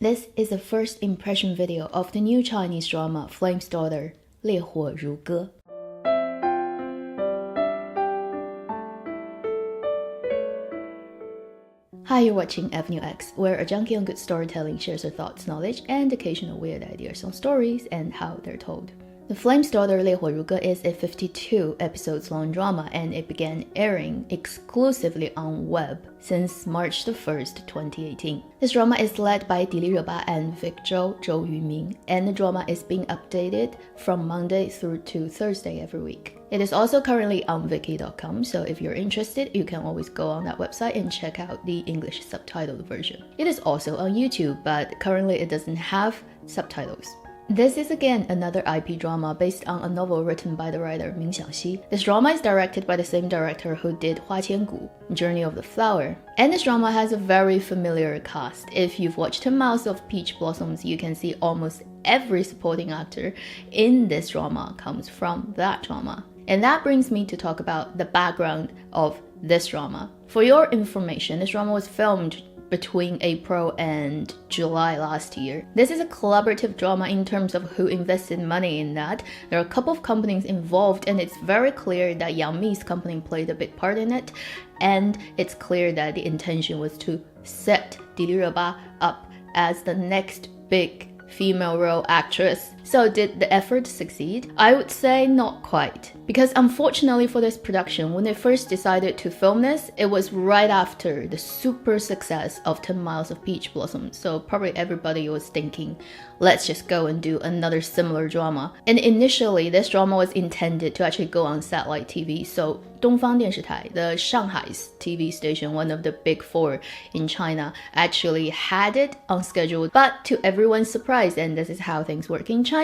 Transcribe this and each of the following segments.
This is a first impression video of the new Chinese drama Flame's Daughter, 烈火如歌. Hi, you're watching Avenue X, where a junkie on good storytelling shares her thoughts, knowledge, and occasional weird ideas on stories and how they're told. The Flame's Daughter 烈火如歌 is a 52 episodes long drama, and it began airing exclusively on web since March the 1st, 2018. This drama is led by Dili Reba and Vic Zhou Yuming, and the drama is being updated from Monday through to Thursday every week. It is also currently on Viki.com, so if you're interested, you can always go on that website and check out the English subtitled version. It is also on YouTube, but currently it doesn't have subtitles. This is again another IP drama based on a novel written by the writer Ming Xiangxi. This drama is directed by the same director who did Hua Qiangu, Journey of the Flower. And this drama has a very familiar cast. If you've watched 10 Miles of Peach Blossoms, you can see almost every supporting actor in this drama comes from that drama. And that brings me to talk about the background of this drama. For your information, this drama was filmed between April and July last year. This is a collaborative drama in terms of who invested money in that. There are a couple of companies involved, and it's very clear that Yang Mi's company played a big part in it, and it's clear that the intention was to set Dili Reba up as the next big female role actress. So did the effort succeed? I would say not quite. Because unfortunately for this production, when they first decided to film this, it was right after the super success of 10 Miles of Peach Blossoms. So probably everybody was thinking, let's just go and do another similar drama. And initially, this drama was intended to actually go on satellite TV. So Dongfang Dianshitái, the Shanghai's TV station, one of the big four in China, actually had it on schedule. But to everyone's surprise, and this is how things work in China,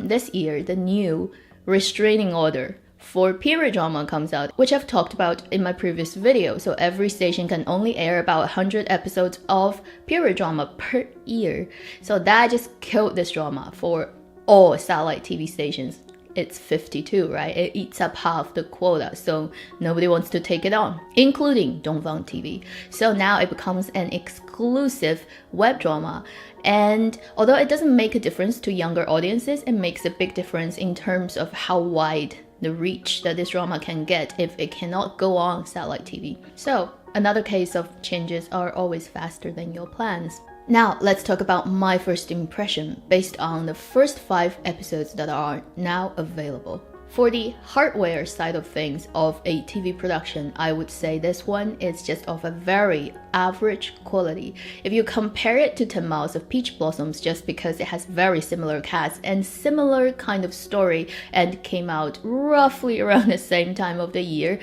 this year, the new restraining order for period drama comes out, which I've talked about in my previous video. So every station can only air about 100 episodes of period drama per year. So that just killed this drama for all satellite TV stations. It's 52, right? It eats up half the quota, so nobody wants to take it on, including Dongfang TV. So now it becomes an exclusive web drama. And although it doesn't make a difference to younger audiences, it makes a big difference in terms of how wide the reach that this drama can get if it cannot go on satellite TV. So another case of changes are always faster than your plans. Now, let's talk about my first impression based on the first 5 episodes that are now available. For the hardware side of things of a TV production, I would say this one is just of a very average quality. If you compare it to 10 Miles of Peach Blossoms, just because it has very similar cast and similar kind of story and came out roughly around the same time of the year,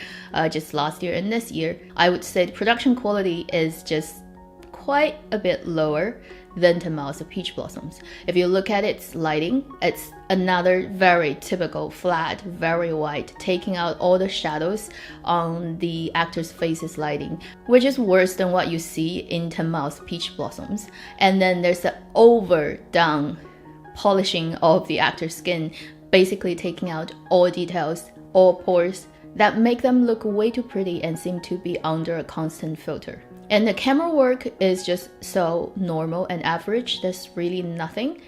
just last year and this year, I would say the production quality is just quite a bit lower than 10 Miles of Peach Blossoms. If you look at its lighting, it's another very typical flat, very white, taking out all the shadows on the actors' faces lighting, which is worse than what you see in 10 Miles of Peach Blossoms. And then there's the overdone polishing of the actor's skin, basically taking out all details, all pores, that make them look way too pretty and seem to be under a constant filter. And the camera work is just so normal and average. There's really nothing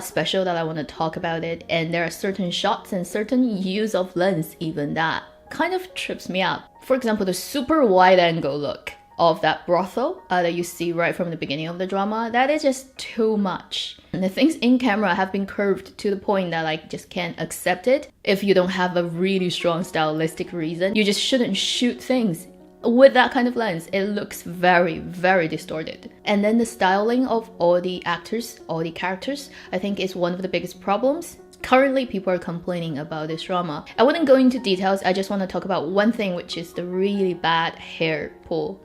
special that I want to talk about it. And there are certain shots and certain use of lens even that kind of trips me up. For example, the super wide angle look of that brothel that you see right from the beginning of the drama, that is just too much. And the things in camera have been curved to the point that I just can't accept it. If you don't have a really strong stylistic reason, you just shouldn't shoot things with that kind of lens. It looks very, very distorted. And then the styling of all the actors, all the characters, I think is one of the biggest problems. Currently, people are complaining about this drama. I wouldn't go into details, I just want to talk about one thing, which is the really bad hair pull.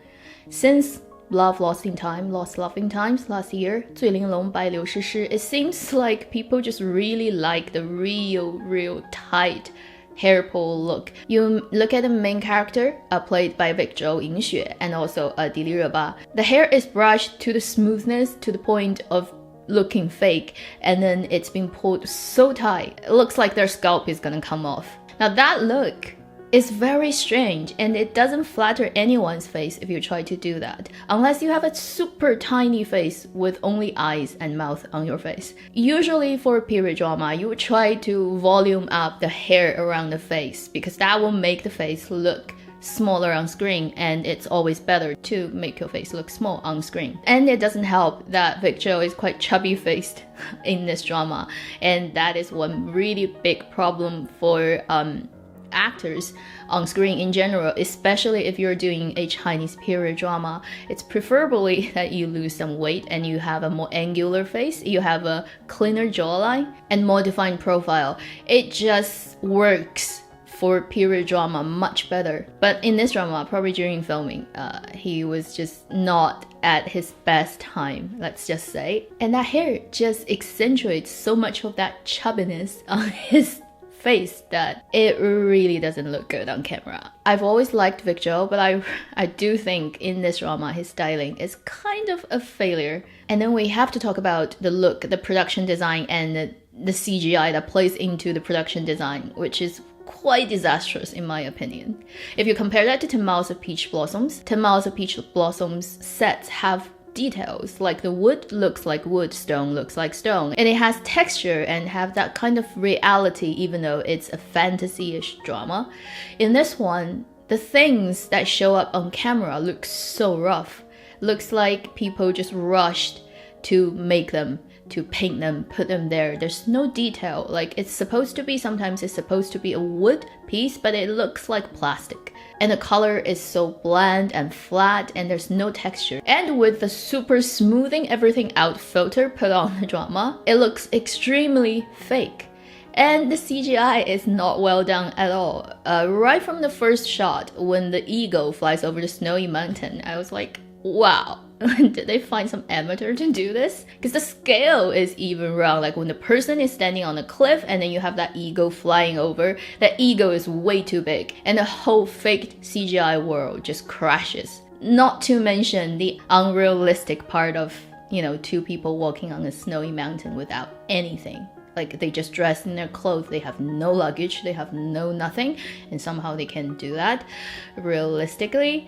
Since Lost Loving Times last year, 醉玲珑 by Liu Shishi, it seems like people just really like the real tight hair pull look. You look at the main character, played by Vic Zhou Yingxue, and also Dili Reba. The hair is brushed to the smoothness to the point of looking fake, and then it's been pulled so tight, it looks like their scalp is gonna come off. Now that look It's very strange, and it doesn't flatter anyone's face if you try to do that, unless you have a super tiny face with only eyes and mouth on your face. Usually for period drama, you would try to volume up the hair around the face because that will make the face look smaller on screen, and it's always better to make your face look small on screen. And it doesn't help that Vic Zhou is quite chubby faced in this drama, and that is one really big problem for actors on screen in general, especially if you're doing a Chinese period drama. It's preferably that you lose some weight and you have a more angular face, you have a cleaner jawline and more defined profile. It just works for period drama much better. But in this drama, probably during filming, he was just not at his best time, let's just say. And that hair just accentuates so much of that chubbiness on his face that it really doesn't look good on camera. I've always liked Vic Zhou, but I do think in this drama his styling is kind of a failure. And then we have to talk about the look, the production design, and the CGI that plays into the production design, which is quite disastrous in my opinion. If you compare that to 10 Miles of Peach Blossoms, 10 Miles of Peach Blossoms sets have details, like the wood looks like wood, stone looks like stone, and it has texture and have that kind of reality even though it's a fantasy-ish drama. In this one, the things that show up on camera look so rough. Looks like people just rushed to make them, to paint them, put them there. There's no detail. Like it's supposed to be, sometimes it's supposed to be a wood piece, but it looks like plastic. And the color is so bland and flat and there's no texture. And with the super smoothing everything out filter put on the drama, it looks extremely fake. And the CGI is not well done at all. Right from the first shot, when the eagle flies over the snowy mountain, I was like, wow. Did they find some amateur to do this? Because the scale is even wrong. Like when the person is standing on a cliff and then you have that eagle flying over, that eagle is way too big and the whole faked CGI world just crashes. Not to mention the unrealistic part of, you know, two people walking on a snowy mountain without anything. Like they just dress in their clothes, they have no luggage, they have no nothing, and somehow they can do that realistically.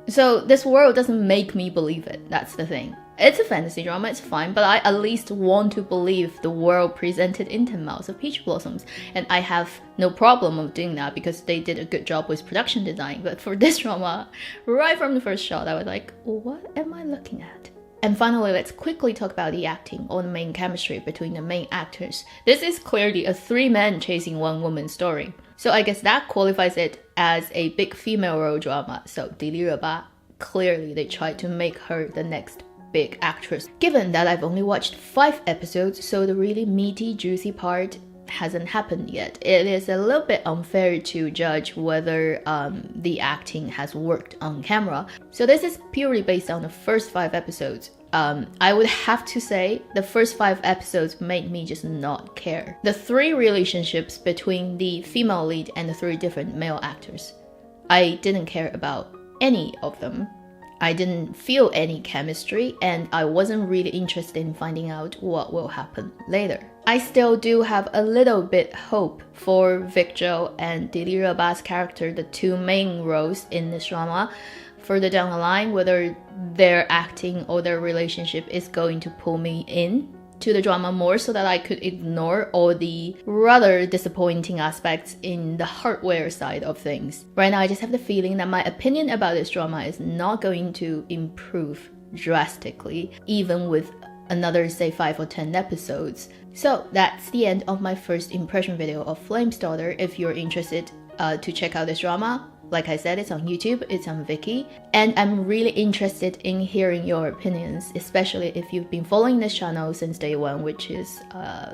So this world doesn't make me believe it, that's the thing. It's a fantasy drama, it's fine, but I at least want to believe the world presented in 10 Miles of Peach Blossoms. And I have no problem of doing that because they did a good job with production design. But for this drama, right from the first shot, I was like, what am I looking at? And finally, let's quickly talk about the acting or the main chemistry between the main actors. This is clearly a 3-man chasing 1 woman story. So I guess that qualifies it as a big female role drama. So Diliraba, clearly they tried to make her the next big actress. Given that I've only watched 5 episodes, so the really meaty, juicy part hasn't happened yet. It is a little bit unfair to judge whether the acting has worked on camera. So this is purely based on the first 5 episodes. I would have to say the first 5 episodes made me just not care. The 3 relationships between the female lead and the 3 different male actors, I didn't care about any of them. I didn't feel any chemistry, and I wasn't really interested in finding out what will happen later. I still do have a little bit hope for Vic Zhou and Diliraba's character, the 2 main roles in this drama. Further down the line, whether their acting or their relationship is going to pull me in to the drama more so that I could ignore all the rather disappointing aspects in the hardware side of things. Right now, I just have the feeling that my opinion about this drama is not going to improve drastically, even with another, say, 5 or 10 episodes. So that's the end of my first impression video of Flame's Daughter. If you're interested to check out this drama, like I said, it's on YouTube, it's on Viki, and I'm really interested in hearing your opinions, especially if you've been following this channel since day 1, which is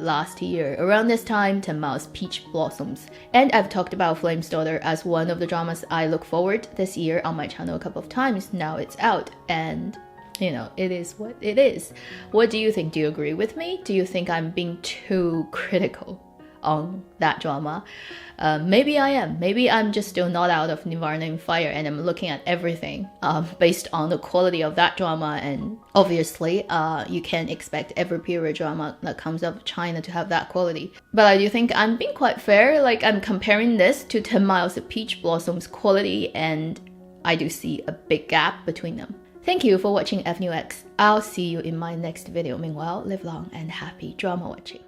last year. Around this time, 10 Miles Peach Blossoms. And I've talked about Flame's Daughter as one of the dramas I look forward this year on my channel a couple of times. Now it's out, and you know, it is what it is. What do you think? Do you agree with me? Do you think I'm being too critical on that drama. Maybe I am. Maybe I'm just still not out of Nirvana in Fire and I'm looking at everything based on the quality of that drama. And obviously, you can't expect every period drama that comes out of China to have that quality. But I do think I'm being quite fair. Like, I'm comparing this to 10 Miles of Peach Blossom's quality, and I do see a big gap between them. Thank you for watching FNUX. I'll see you in my next video. Meanwhile, live long and happy drama watching.